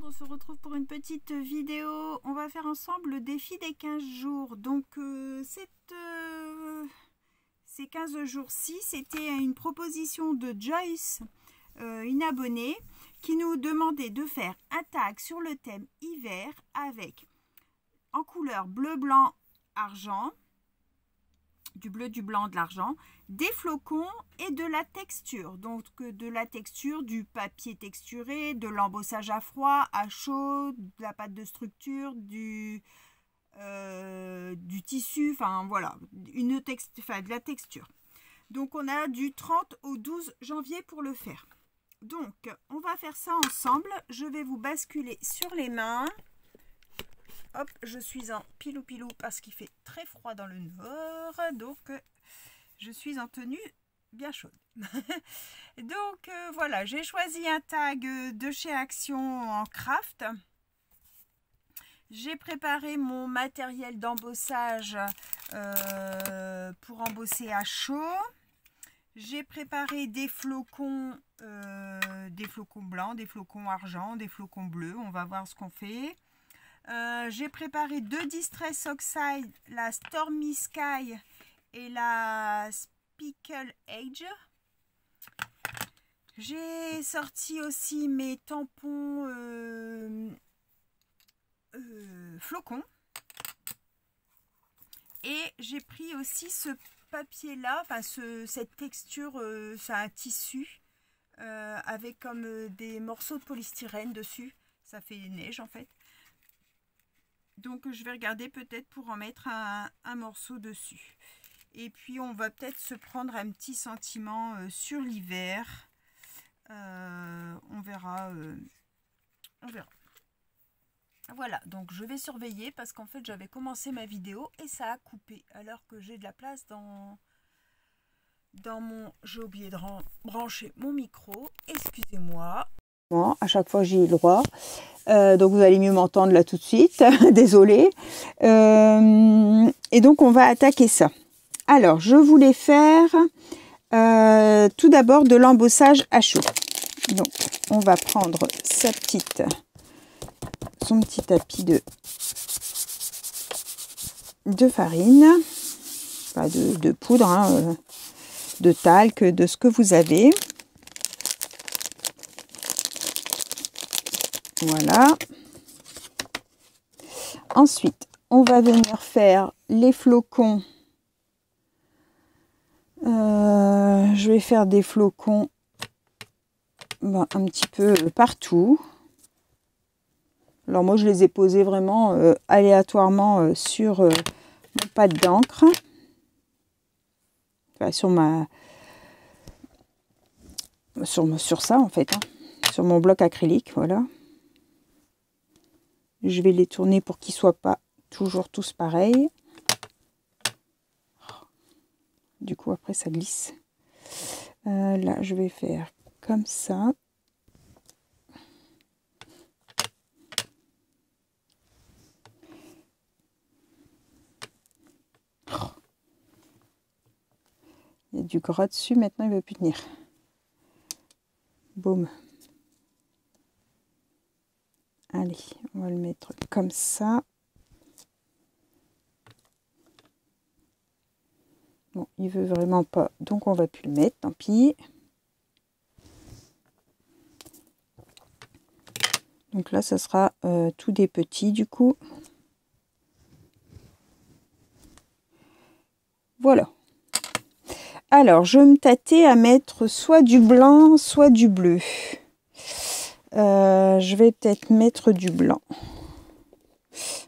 On se retrouve pour une petite vidéo. On va faire ensemble le défi des 15 jours. Donc ces 15 jours-ci, c'était une proposition de Joyce, une abonnée, qui nous demandait de faire un tag sur le thème hiver avec en couleur bleu, blanc, argent, du bleu, du blanc, de l'argent, des flocons et de la texture. Donc de la texture, du papier texturé, de l'embossage à froid, à chaud, de la pâte de structure, du tissu, enfin voilà, de la texture. Donc on a du 30 au 12 janvier pour le faire. Donc on va faire ça ensemble. Je vais vous basculer sur les mains. Hop, je suis en pilou-pilou parce qu'il fait très froid dans le nord. Donc, je suis en tenue bien chaude. Donc, voilà, j'ai choisi un tag de chez Action en craft. J'ai préparé mon matériel d'embossage pour embosser à chaud. J'ai préparé des flocons blancs, des flocons argent, des flocons bleus. On va voir ce qu'on fait. J'ai préparé deux Distress Oxide, la Stormy Sky et la Speckle Age. J'ai sorti aussi mes tampons flocons. Et j'ai pris aussi ce papier là, enfin cette texture, c'est un tissu avec comme des morceaux de polystyrène dessus. Ça fait neige en fait. Donc je vais regarder peut-être pour en mettre un morceau dessus. Et puis on va peut-être se prendre un petit sentiment sur l'hiver. On verra. On verra. Voilà, donc je vais surveiller parce qu'en fait j'avais commencé ma vidéo et ça a coupé. Alors que j'ai de la place dans mon... J'ai oublié de brancher mon micro. Excusez-moi. À chaque fois j'ai le droit. Donc vous allez mieux m'entendre là tout de suite, désolée. Et donc on va attaquer ça. Alors je voulais faire tout d'abord de l'embossage à chaud. Donc on va prendre son petit tapis de farine, enfin de poudre, hein, de talc, de ce que vous avez. Voilà. Ensuite, on va venir faire les flocons. Je vais faire des flocons un petit peu partout. Alors moi, je les ai posés vraiment aléatoirement sur mon pad d'encre. Enfin, sur ça en fait, hein, sur mon bloc acrylique, voilà. Je vais les tourner pour qu'ils ne soient pas toujours tous pareils. Du coup, après, ça glisse. Là, je vais faire comme ça. Il y a du gras dessus, maintenant, il ne veut plus tenir. Boum. Allez, on va le mettre comme ça. Bon, il veut vraiment pas, donc on va plus le mettre, tant pis. Donc là, ça sera tout des petits du coup. Voilà. Alors, je me tâtais à mettre soit du blanc, soit du bleu. Je vais peut-être mettre du blanc.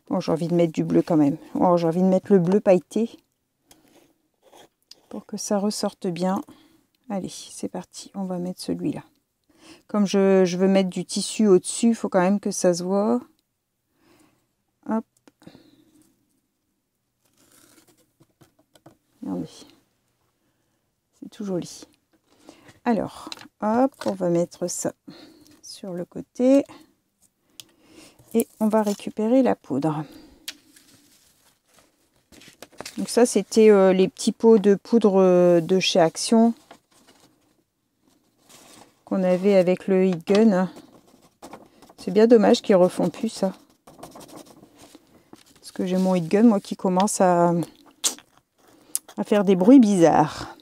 Bon, j'ai envie de mettre du bleu quand même. Oh, j'ai envie de mettre le bleu pailleté pour que ça ressorte bien. Allez, c'est parti. On va mettre celui-là. Comme je veux mettre du tissu au-dessus, il faut quand même que ça se voit. Hop. Regardez. C'est tout joli. Alors, hop, on va mettre ça sur le côté. Et on va récupérer la poudre. Donc ça, c'était les petits pots de poudre de chez Action qu'on avait avec le Heat Gun. C'est bien dommage qu'ils refont plus ça. Parce que j'ai mon heat gun, moi, qui commence à faire des bruits bizarres.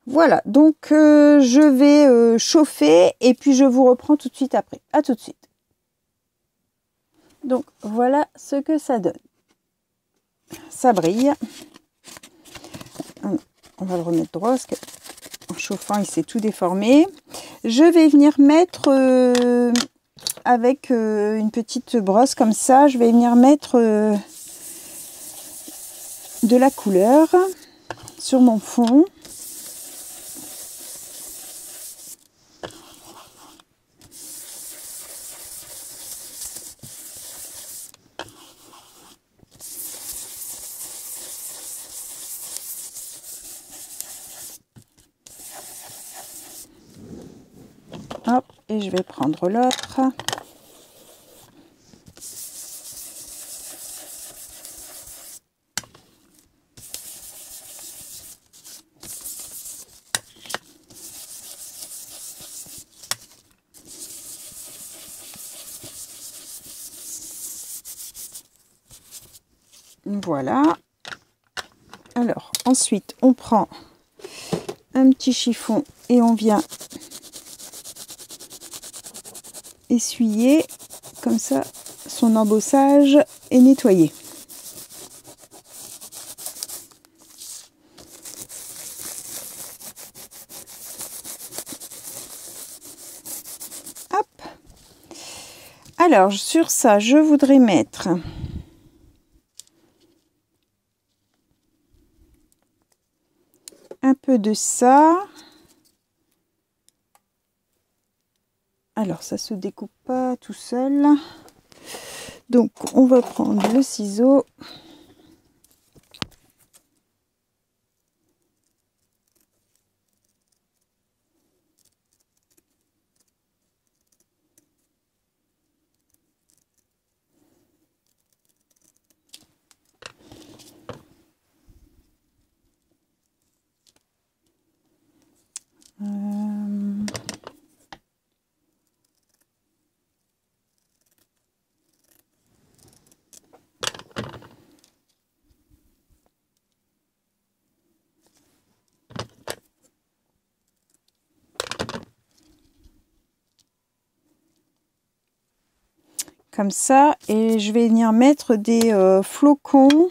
Voilà, donc je vais chauffer et puis je vous reprends tout de suite après. À tout de suite. Donc voilà ce que ça donne. Ça brille. On va le remettre droit parce qu'en chauffant il s'est tout déformé. Je vais venir mettre avec une petite brosse comme ça, je vais venir mettre de la couleur sur mon fond. Hop, et je vais prendre l'autre. Voilà. Alors, ensuite, on prend un petit chiffon et on vient essuyer, comme ça, son embossage est nettoyé. Hop. Alors, sur ça, je voudrais mettre un peu de ça. Alors, ça se découpe pas tout seul. Donc, on va prendre le ciseau. Comme ça, et je vais venir mettre des flocons.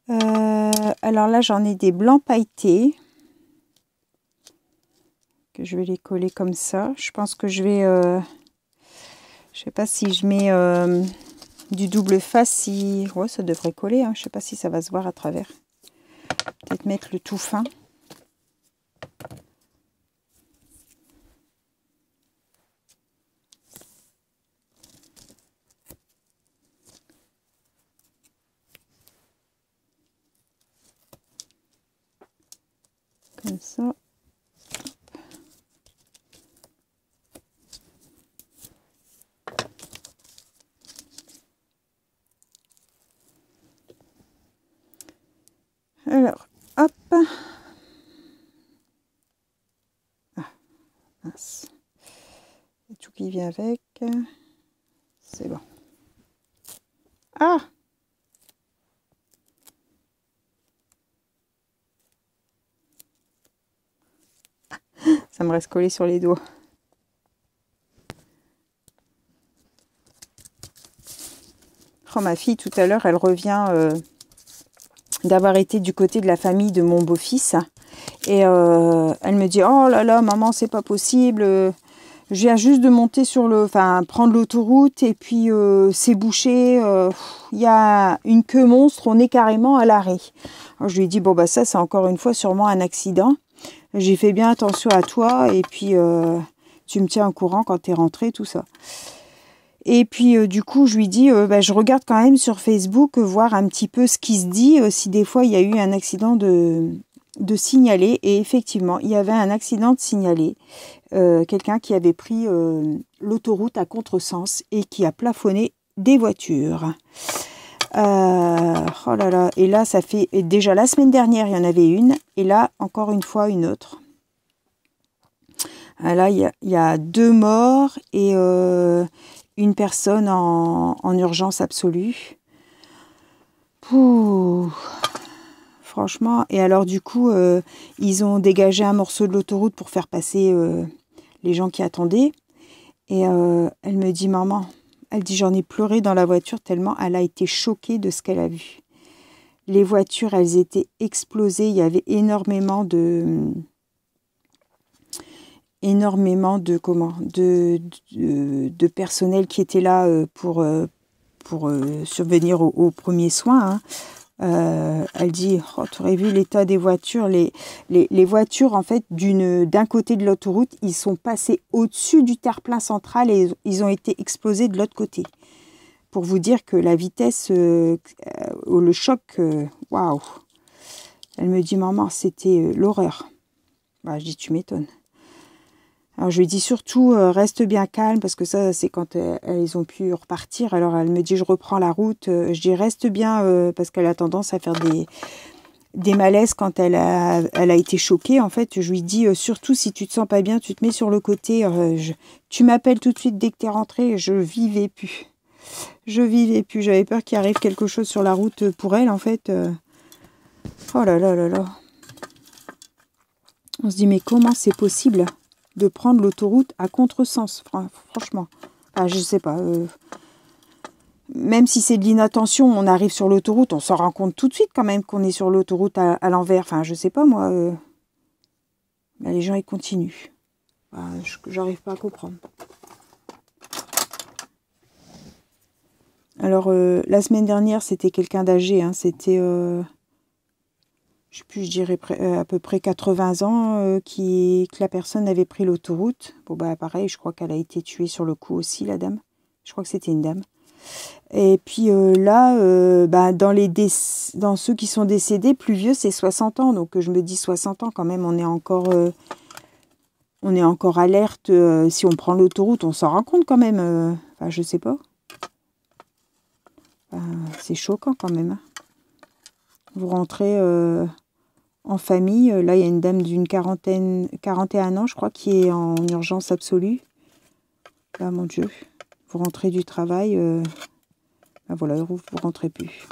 Alors là, j'en ai des blancs pailletés. Que je vais les coller comme ça. Je pense que je vais... je sais pas si je mets du double face. Si... Ouais, ça devrait coller. Hein. Je sais pas si ça va se voir à travers. Peut-être mettre le tout fin. Comme ça. Alors, hop. Ah, mince. Et tout qui vient avec. C'est bon. Ah! Ça me reste collé sur les doigts. Oh, ma fille, tout à l'heure, elle revient d'avoir été du côté de la famille de mon beau-fils. Et elle me dit, oh là là, maman, c'est pas possible. Je viens juste de monter sur le... Enfin, prendre l'autoroute et puis c'est bouché. Il y a une queue monstre, on est carrément à l'arrêt. Alors, je lui ai dit, bon, bah ça, c'est encore une fois sûrement un accident. J'ai fait bien attention à toi et puis tu me tiens au courant quand tu es rentré, tout ça. Et puis du coup, je lui dis, bah, je regarde quand même sur Facebook, voir un petit peu ce qui se dit, si des fois il y a eu un accident de signaler. Et effectivement, il y avait un accident de signaler. Quelqu'un qui avait pris l'autoroute à contresens et qui a plafonné des voitures. Oh là là, et là ça fait, et déjà la semaine dernière il y en avait une, et là encore une fois une autre. Là, il y a 2 morts et une personne en urgence absolue. Pouh. Franchement, et alors du coup, ils ont dégagé un morceau de l'autoroute pour faire passer les gens qui attendaient. Et elle me dit, maman, elle dit, j'en ai pleuré dans la voiture tellement elle a été choquée de ce qu'elle a vu. Les voitures, elles étaient explosées. Il y avait énormément de personnel qui était là pour survenir aux premiers soins. Hein. Elle dit, oh, tu aurais vu l'état des voitures. Les voitures, en fait, d'un côté de l'autoroute, ils sont passés au-dessus du terre-plein central et ils ont été explosés de l'autre côté. Pour vous dire que la vitesse, le choc, waouh. Elle me dit, maman, c'était l'horreur. Bah, je dis, tu m'étonnes. Alors, je lui dis surtout, reste bien calme, parce que ça, c'est quand elles ont pu repartir. Alors, elle me dit, je reprends la route. Je dis, reste bien, parce qu'elle a tendance à faire des malaises quand elle a été choquée. En fait, je lui dis, surtout, si tu te sens pas bien, tu te mets sur le côté. Tu m'appelles tout de suite dès que tu es rentrée. Je vivais plus. J'avais peur qu'il arrive quelque chose sur la route pour elle, en fait. Oh là là là là. On se dit, mais comment c'est possible de prendre l'autoroute à contresens, franchement. Ah, je sais pas. Même si c'est de l'inattention, on arrive sur l'autoroute, on s'en rend compte tout de suite quand même qu'on est sur l'autoroute à l'envers. Enfin, je sais pas moi. Mais les gens, ils continuent. Bah, j'arrive pas à comprendre. Alors, la semaine dernière, c'était quelqu'un d'âgé. Hein, c'était, je sais plus, je dirais à peu près 80 ans que la personne avait pris l'autoroute. Bon, bah pareil, je crois qu'elle a été tuée sur le coup aussi, la dame. Je crois que c'était une dame. Et puis là, bah, dans ceux qui sont décédés, plus vieux, c'est 60 ans. Donc, je me dis 60 ans quand même, on est encore alerte. Si on prend l'autoroute, on s'en rend compte quand même. Enfin, je sais pas. C'est choquant quand même. Hein. Vous rentrez en famille. Là, il y a une dame d'une 41 ans, je crois, qui est en urgence absolue. Ah, mon Dieu. Vous rentrez du travail. Ben voilà, vous ne rentrez plus.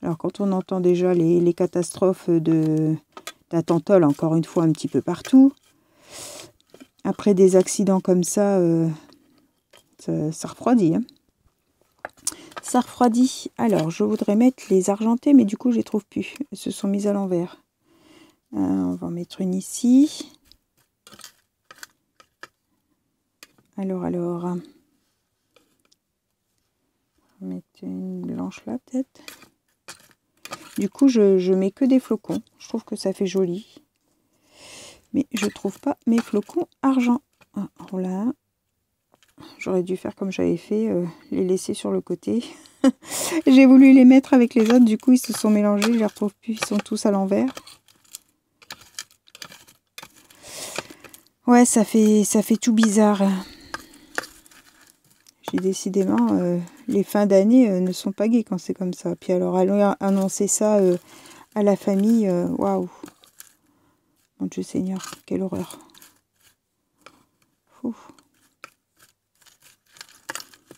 Alors, quand on entend déjà les catastrophes d'attentats, encore une fois, un petit peu partout. Après des accidents comme ça, ça refroidit. Hein. Ça refroidit. Alors, je voudrais mettre les argentés, mais du coup, je les trouve plus. Elles se sont mises à l'envers. On va en mettre une ici. Alors. On va mettre une blanche là, peut-être. Du coup, je mets que des flocons. Je trouve que ça fait joli. Mais je trouve pas mes flocons argent. Alors là, j'aurais dû faire comme j'avais fait, les laisser sur le côté. J'ai voulu les mettre avec les autres, du coup ils se sont mélangés, je les retrouve plus, ils sont tous à l'envers. Ouais, ça fait tout bizarre. J'ai décidément, les fins d'année ne sont pas gaies quand c'est comme ça. Puis alors, allons annoncer ça à la famille, waouh. Mon Dieu Seigneur, quelle horreur. Ouf.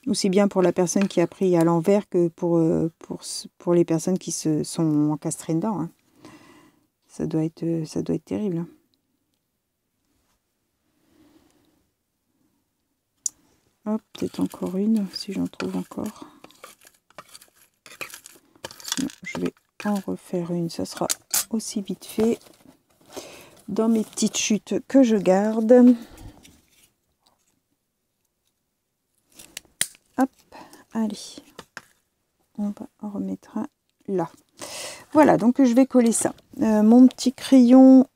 Aussi bien pour la personne qui a pris à l'envers que pour les personnes qui se sont encastrées dedans. Hein. Ça doit être terrible. Hein. Hop, peut-être encore une, si j'en trouve encore. Sinon, je vais en refaire une. Ça sera aussi vite fait dans mes petites chutes que je garde. Hop, allez. On va en remettre un là. Voilà, donc je vais coller ça. Mon petit crayon...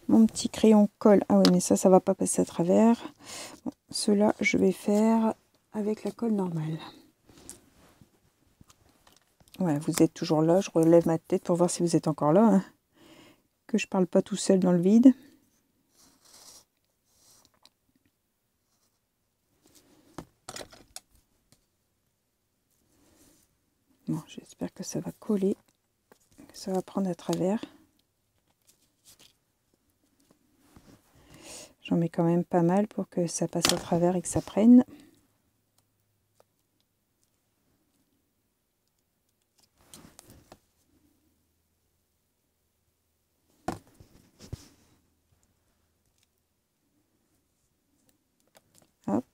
Mon petit crayon colle. Ah oui, mais ça va pas passer à travers. Bon, ceux-là, je vais faire avec la colle normale. Ouais, vous êtes toujours là. Je relève ma tête pour voir si vous êtes encore là. Hein. Que je parle pas tout seul dans le vide. Bon, j'espère que ça va coller. ça va prendre à travers. J'en mets quand même pas mal pour que ça passe à travers et que ça prenne. Hop.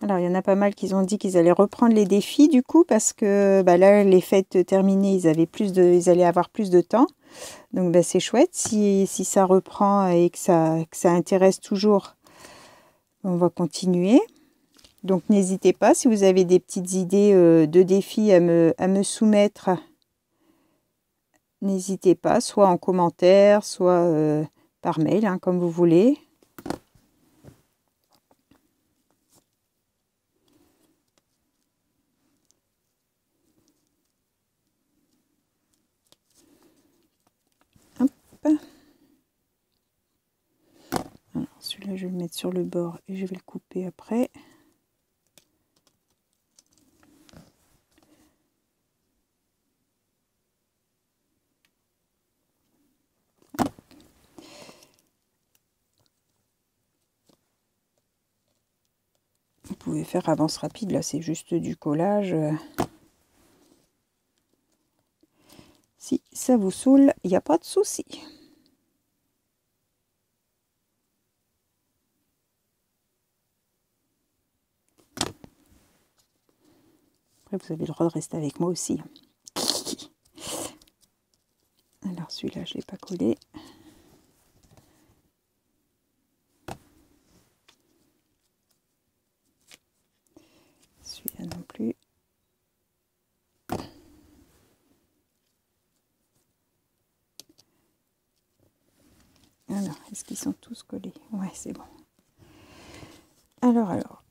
Alors, il y en a pas mal qui ont dit qu'ils allaient reprendre les défis du coup, parce que bah, là, les fêtes terminées, ils allaient avoir plus de temps. Donc, bah, c'est chouette. Si ça reprend et que ça intéresse toujours, on va continuer. Donc, n'hésitez pas, si vous avez des petites idées de défis à me soumettre, n'hésitez pas, soit en commentaire, soit par mail, hein, comme vous voulez. Alors, celui-là, je vais le mettre sur le bord et je vais le couper après. Vous pouvez faire avance rapide, là c'est juste du collage. Si ça vous saoule, il n'y a pas de souci. Après vous avez le droit de rester avec moi aussi. Alors celui-là je ne l'ai pas collé. Celui-là non plus. Alors, est-ce qu'ils sont tous collés? Ouais, c'est bon. Alors,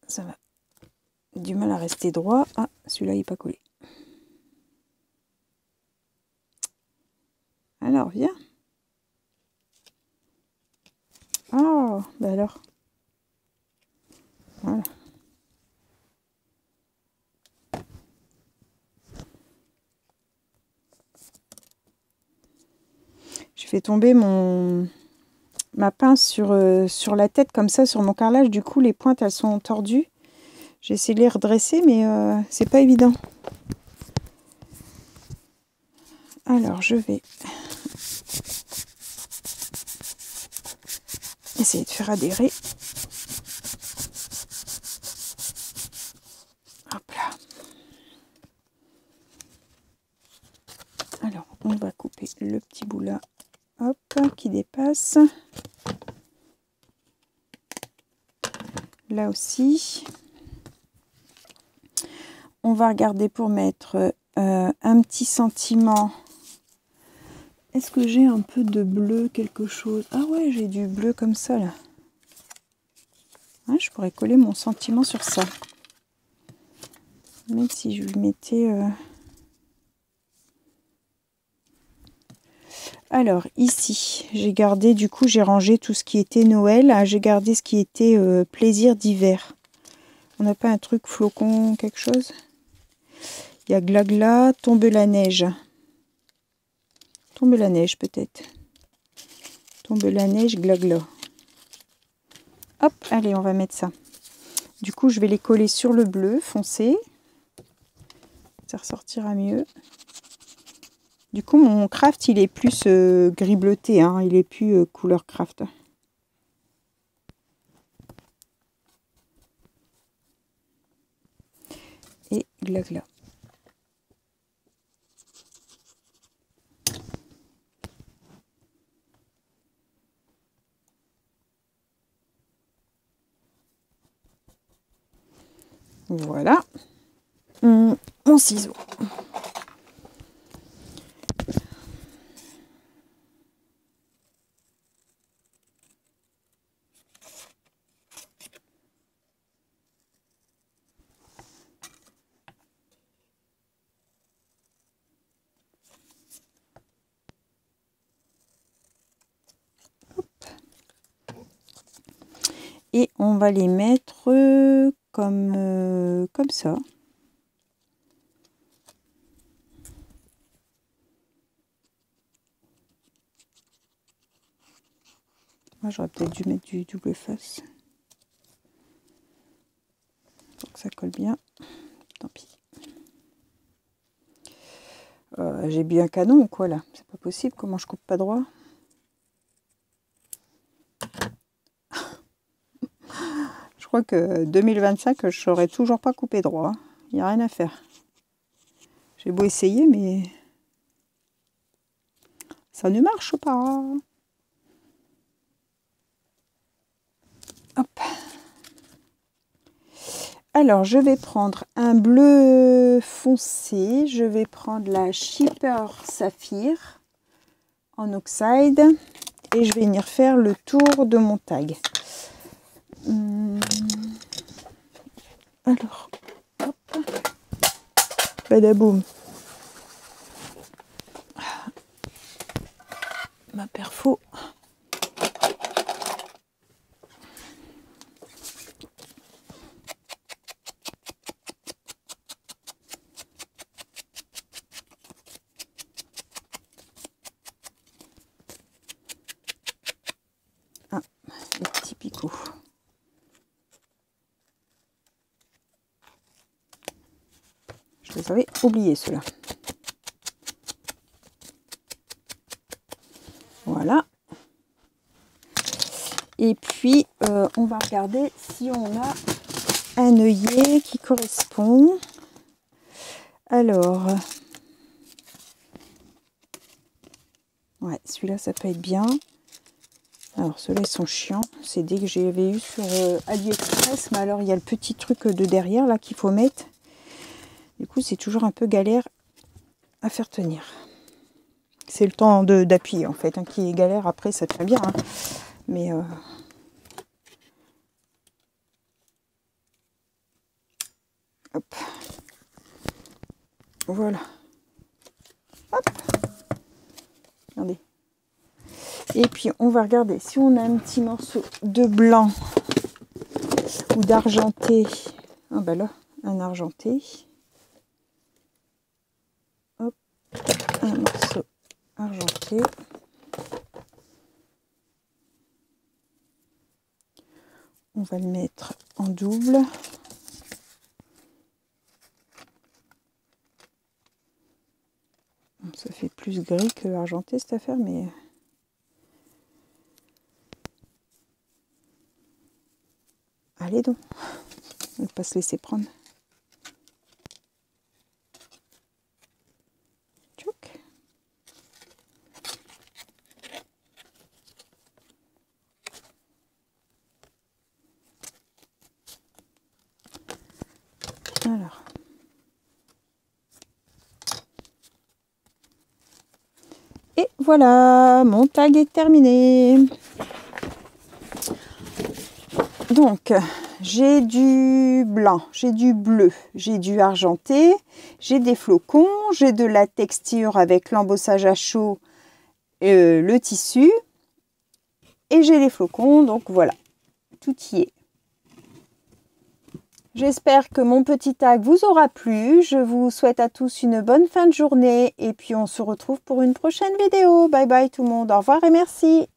ça va. Du mal à rester droit. Ah, celui-là, il n'est pas collé. Alors, viens. Oh, bah alors. Voilà. Je fais tomber ma pince sur la tête comme ça, sur mon carrelage. Du coup, les pointes, elles sont tordues. J'ai essayé de les redresser, mais c'est pas évident. Alors, je vais essayer de faire adhérer. Hop là. Alors, on va couper le petit bout là, hop, qui dépasse. Là aussi. On va regarder pour mettre un petit sentiment. Est-ce que j'ai un peu de bleu, quelque chose? Ah ouais, j'ai du bleu comme ça, là. Ouais, je pourrais coller mon sentiment sur ça. Même si je lui mettais... Alors, ici, j'ai gardé, du coup, j'ai rangé tout ce qui était Noël. Ah, j'ai gardé ce qui était plaisir d'hiver. On n'a pas un truc flocon, quelque chose? Il y a glagla, tombe la neige. Tombe la neige, peut-être. Tombe la neige, glagla. Hop, allez, on va mettre ça. Du coup, je vais les coller sur le bleu foncé. Ça ressortira mieux. Du coup, mon craft, il est plus gris bleuté, hein, il est plus couleur craft. Et glagla. Voilà. Mon ciseau. Et on va les mettre comme ça. Moi, j'aurais peut-être dû mettre du double face. Pour que ça colle bien. Tant pis. J'ai bu un canon ou quoi là? C'est pas possible, comment je coupe pas droit? Je crois que 2025, je saurais toujours pas couper droit. Il n'y a rien à faire. J'ai beau essayer, mais ça ne marche pas. Hop. Alors, je vais prendre un bleu foncé. Je vais prendre la Shipper Saphir en oxyde. Et je vais venir faire le tour de mon tag. Alors, hop. Badaboum. Ma perfo. Ah, les petits picots. Je les avais oubliés ceux-là. Voilà. Et puis, on va regarder si on a un œillet qui correspond. Alors, ouais, celui-là, ça peut être bien. Alors, ceux-là, ils sont chiants. C'est dès que j'avais eu sur AliExpress. Mais alors, il y a le petit truc de derrière, là, qu'il faut mettre. Du coup, c'est toujours un peu galère à faire tenir. C'est le temps d'appuyer, en fait, hein, qui est galère. Après, ça te fait bien. Hein. Mais... hop. Voilà. Hop. Regardez. Et puis, on va regarder si on a un petit morceau de blanc ou d'argenté. Ah ben là, un argenté. Hop. Un morceau argenté. On va le mettre en double. Ça fait plus gris que argenté cette affaire, mais... allez donc. On ne va pas se laisser prendre. Tchouk. Alors. Et voilà, mon tag est terminé. Donc, j'ai du blanc, j'ai du bleu, j'ai du argenté, j'ai des flocons, j'ai de la texture avec l'embossage à chaud, le tissu, et j'ai les flocons, donc voilà, tout y est. J'espère que mon petit tag vous aura plu. Je vous souhaite à tous une bonne fin de journée et puis on se retrouve pour une prochaine vidéo. Bye bye tout le monde, au revoir et merci.